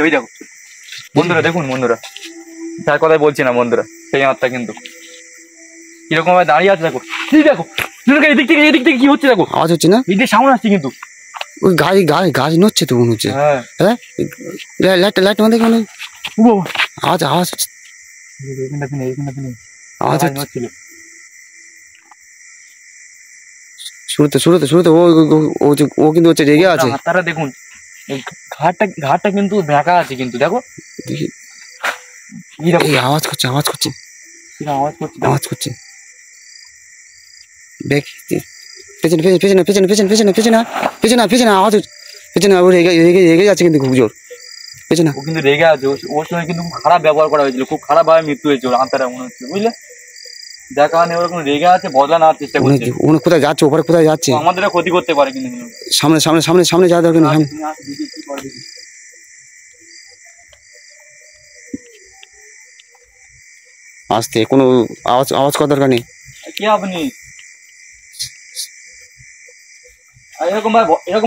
ওই দেখো বন্ধুরা, দেখুন বন্ধুরা, তার কথাই বলছি না বন্ধুরা, সেই আত্মা কিন্তু কিরকম ভাবে দাঁড়িয়ে আছে দেখো। দেখো এদিক থেকে কি হচ্ছে দেখো, আওয়াজ হচ্ছে না, এদিকে সাউন্ড আসছে কিন্তু ওই গাছ নড়ছে তো মনে হচ্ছে। হ্যাঁ হ্যাঁ, লাইট মানে মানে আওয়াজ হচ্ছে, আওয়াজ হচ্ছিল শুরুতে ও কিন্তু হচ্ছে রেগে আছে। তারা দেখুন ঘাটটা কিন্তু বেঁকা আছে কিন্তু, দেখো দেখি আওয়াজ করছে দেখ পেছনে আওয়াজ হচ্ছে, পেছনে রেগে যাচ্ছে কিন্তু খুব জোর, পেছনে ও কিন্তু রেগে আছে। ওর সঙ্গে কিন্তু খুব খারাপ ব্যবহার করা হয়েছিল, খুব খারাপ ভাবে মৃত্যু হয়েছিল আত্মারা মনে হচ্ছে, বুঝলে? যার কারণে ওরকম রেগে আছে, বদলা নেওয়ার চেষ্টা করছে। কোথায় যাচ্ছে, ওপরে কোথায় যাচ্ছে, আমাদের ক্ষতি করতে পারে কিন্তু। সামনে যাওয়া দরকার নেই। আসতে কোনো আওয়াজ করার দরকার নেই। কি আপনি এরকম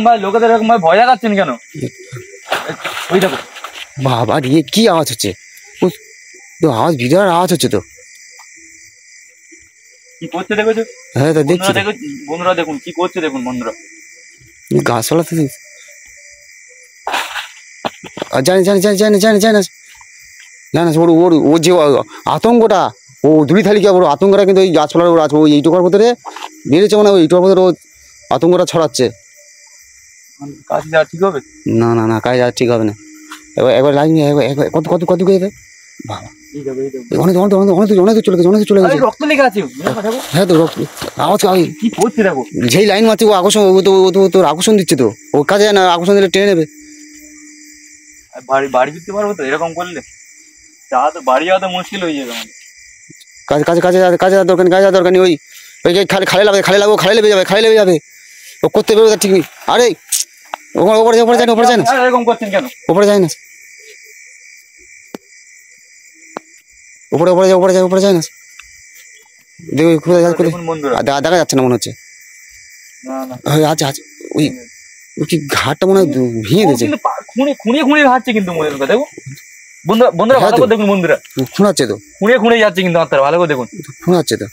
ভাই লোকেদের এরকম ভাবে ভয় দেখাচ্ছেন কেন? ওই দেখো বাবা রে, কি আওয়াজ হচ্ছে, আওয়াজ বিরাট আওয়াজ হচ্ছে তো, কি করছে দেখেছো? হ্যাঁ তা দেখছি বন্ধুরা, দেখুন কি করছে, দেখুন বন্ধুরা, গাছপালা তো জানি না ওর যে আতঙ্কটা, ও দুই থালি কি ওর আতঙ্কটা কিন্তু ওই গাছপালার ওর আছে, ওই এইটুকার ভিতরে বেড়েছে মানে ওই এইটুকার ভিতরে ও আতঙ্কটা ছড়াচ্ছে। কাজে যাওয়া ঠিক হবে না কাজে যাওয়া ঠিক হবে না। একবার লাইন কত গেছে বাবা, অনেক চলে গেছে রক্ত লেগে আছে। হ্যাঁ তো আওয়াজ কি করছে দেখো, যেই লাইন মারছে ও আকর্ষণ, তোর আকর্ষণ দিচ্ছে তো, ও কাজে যায় না, আকর্ষণ দিলে টেনে নেবে। বাড়ি ফিরতে পারবো তো এরকম করলে? যাওয়া তো বাড়ি যাওয়া তো মুশকিল হয়ে যাবে আমাদের। কাজে যাওয়ার দরকার নেই। ওই খালে লেগে যাবে ও করতে পারবে ঠিক নেই। আরে ওপরে যায় না, এরকম করছেন কেন? ওপরে যায় না, উপরে যায় না, দেখা যাচ্ছে না মনে হচ্ছে। আচ্ছা ওই কি ঘাটটা মনে হয় ভেঙে দিয়েছে, খুঁড়ে হাঁটছে কিন্তু দেখো বন্ধুরা, ভালো করে দেখুন বন্ধুরা, খুঁড়াচ্ছে তো, খুঁড়ে যাচ্ছে কিন্তু আত্মারা, ভালো করে দেখুন, খুঁড়াচ্ছে তো,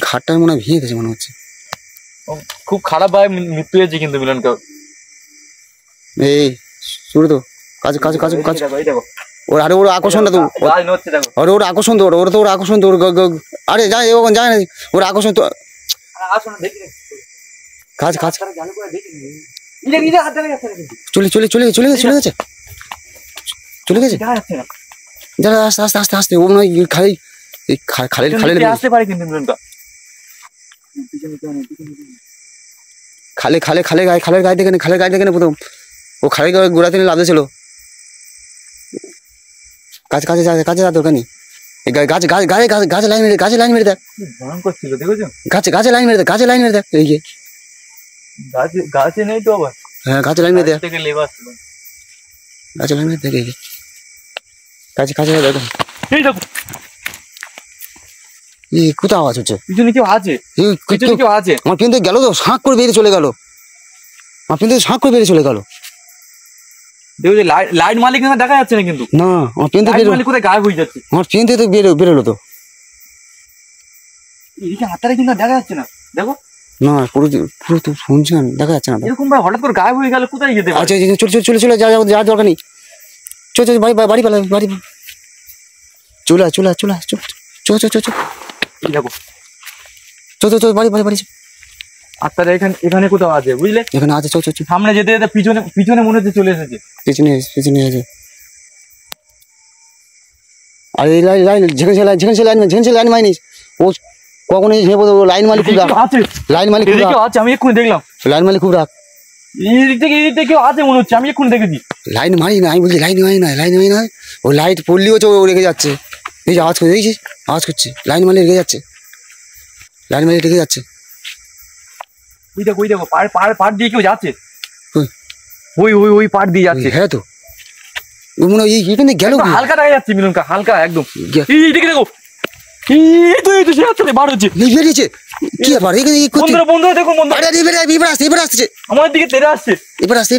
ঘাটটা মনে হয় ভেঙে দিয়েছে মনে হচ্ছে। খুব খারাপ ভাবে মৃত্যু হয়েছে কিন্তু মিলনকে। এই শুরু তো কাজ ওর আকর্ষণটা তো, ওর আকর্ষণ তো, ওর আকর্ষণ তো, আরে যায় ওখানে যায় না, ওর আকর্ষণ তো কাজ চলে গেছে যারা আস্তে ও মনে হয় খালে আসতে পারে কিন্তু মিলনটা খালের গায়ে দেখে না প্রথম, ও খালের গায়ে গোড়া তিনি লাভে ছিল। কাজে যাওয়ার দরকার নেই। গাছে লাইন মেরে দেখ, ভয়ঙ্কর ছিল দেখেছো? গাছে লাইন মেরে দেখ এই যে গাছে নেই তো আবার, হ্যাঁ গাছে লাইন মেরে দেখ, লেবার ছিল, গাছে লাইন মেরে দেখ এই যে কাছে দেখো। এই দেখো কোথাও আওয়াজ হচ্ছে, পিছনে কেউ আছে, আমার পিছন থেকে গেল তো, শাঁক করে বেরিয়ে চলে গেল, দেখো যে লাইট মালিক দেখা যাচ্ছে না কিন্তু, না আমার পিছন থেকে কোথায় গায়েব হয়ে যাচ্ছে, আমার পিছন থেকে বেরোলো তো, এদিকে হাতটারে কিন্তু দেখা যাচ্ছে না, দেখো না পুরো তো শুনছি না, দেখা যাচ্ছে না এরকম ভাই হঠাৎ করে গায়েব হয়ে গেলে কোথায় যেতে পারে? আচ্ছা চলে যাওয়ার দরকার নেই, চল বাড়ি চলে দেখো বাড়ি আত্মারা এখানে কোথাও আছে, বুঝলে? এখানে আছে, চল সামনে যেতে পিছনে মনে হচ্ছে চলে এসেছে, পিছনে আছে। আর এই লাইন যেখানে লাইন মাইনিস ও কখনোই লাইন মালিক খুব রাখ, আমি এক্ষুনি দেখলাম, লাইন মালিক খুব রাখ, এই দিক থেকে কেউ আছে মনে হচ্ছে, আমি এক্ষুনি দেখেছি। লাইন মারি না, আমি বলছি লাইন মারি না, ও লাইট পড়লেও ও রেগে যাচ্ছে, এই যে আওয়াজ করছে লাইন মারি রেগে যাচ্ছে, ওই দেখো পাড় দিয়ে কেউ যাচ্ছে, ওই পাড় দিয়ে যাচ্ছে, হ্যাঁ তো মনে হয় এইখানে গেল, হালকা দেখা যাচ্ছে মিলনকা, হালকা একদম, দেখো এই তো সে হাতটা বার হচ্ছে। এই বেরিয়েছে কি ব্যাপার এখানে কি করছে? বন্ধুরা বন্ধুরা দেখুন বন্ধুরা, আরে এবার আসছে আমাদের দিকে তেড়ে আসছে। এবার আসছে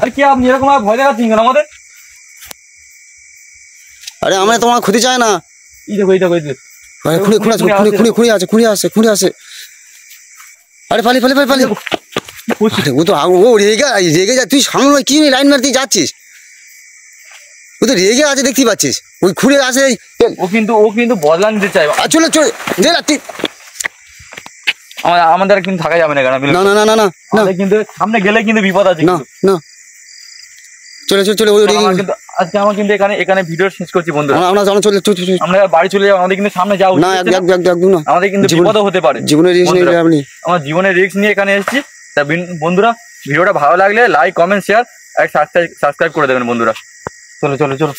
আর কি আপনি এরকম ভয় দেখাচ্ছেন কেন আমাদের? আরে আমরা তোমার ক্ষতি চাই না। এই দেখো এই দেখো এই দেখো, আরে খুঁড়ে আসে। আরে পালি আরে ও তো ও রেগে যা, তুই সামনে কি লাইন মারতে যাচ্ছিস? ও তো রেগে আছে দেখতে পাচ্ছিস, ওই খুঁড়ে আসে। ও কিন্তু বদলা নিতে চাই। চলে তুই আমাদের কিন্তু থাকা যাবে না কেন? না আমাদের কিন্তু সামনে গেলে কিন্তু বিপদ আছে। না চলে কিন্তু আজকে আমার কিন্তু এখানে ভিডিও শেষ করছি বন্ধুরা। আমরা চলে আমরা বাড়ি চলে যাবো, আমাদের কিন্তু সামনে যাওয়া না, একদম না, আমাদের কিন্তু বিপদও হতে পারে। জীবনের রিস্ক নিয়ে আপনি, আমার জীবনের রিস্ক নিয়ে এখানে এসেছি। তা বন্ধুরা ভিডিওটা ভালো লাগলে লাইক কমেন্ট শেয়ার আর সাবস্ক্রাইব করে দেবেন বন্ধুরা। চলো